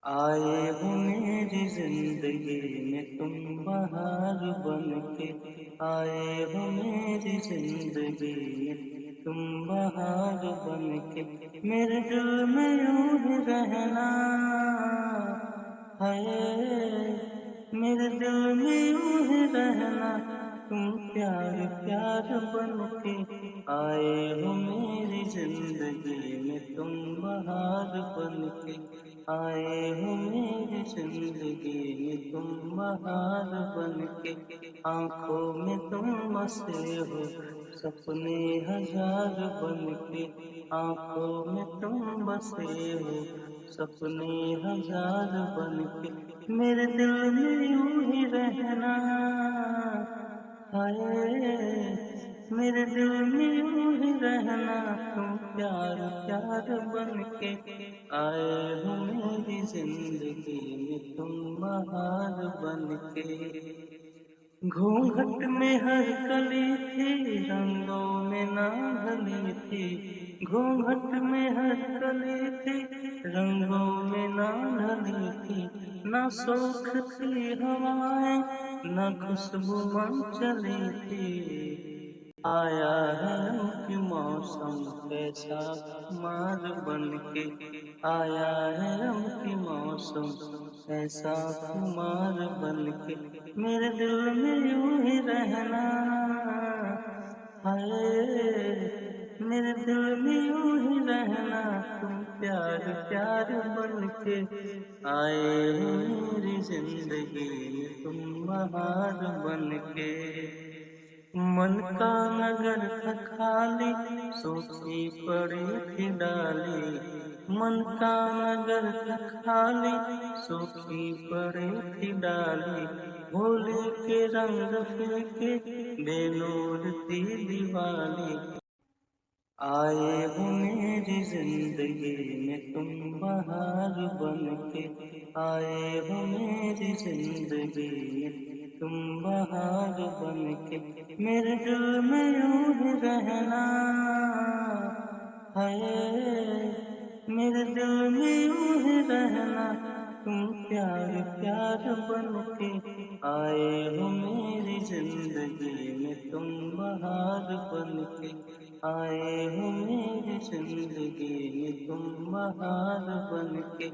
आए हो मेरी जिंदगी में तुम बहार बन के। आए हो मेरी जिंदगी में तुम बहार बन के। मेरे दिल में यूं ही रहना है। मेरे दिल में यूं ही रहना। तुम प्यार प्यार बन के। आए हो मेरी जिंदगी में तुम बहार बन के। आए हो मेरी जिंदगी में तुम बहार बन के। आंखों में तुम बसे हो सपने हजार बन के। आंखों में तुम बसे हो सपने हजार बन के। मेरे दिल में यूं ही रहना हाय। मेरे दिल में यूं ही रहना। तुम प्यार प्यार बन के। आए हो मेरी जिंदगी में तुम बहार बन के। घूंघट में हर कली थी रंगों में ना ढली थी। घूंघट में हर कली थी रंगों में ना ढली थी। ना सोख थी हवाएं ना खुशबू मन चली थी। आया है रंग की मौसम कैसा खुमार बन के। आया है रंग की मौसम ऐसा खुमार बन के। मेरे दिल में यूं ही रहना हाय। मेरे दिल में यूं ही रहना। तुम प्यार प्यार बन के। आए हो मेरी जिंदगी में तुम बहार बन के। मन का नगर था खाली सूखी पड़ी थी डाली। मन का नगर था खाली सूखी पड़ी थी डाली। होली के रंग फीके बेनूर थी दिवाली। आए हो मेरी जिंदगी में तुम बहार बन के। आए हो मेरी जिंदगी में तुम बहार बन के। मेरे दिल में यूं ही रहना है। मेरे दिल में यूं ही रहना। तुम प्यार प्यार बन के। आए हो मेरी जिंदगी में तुम बहार बन के। आए हो मेरी जिंदगी में तुम बहार बन के।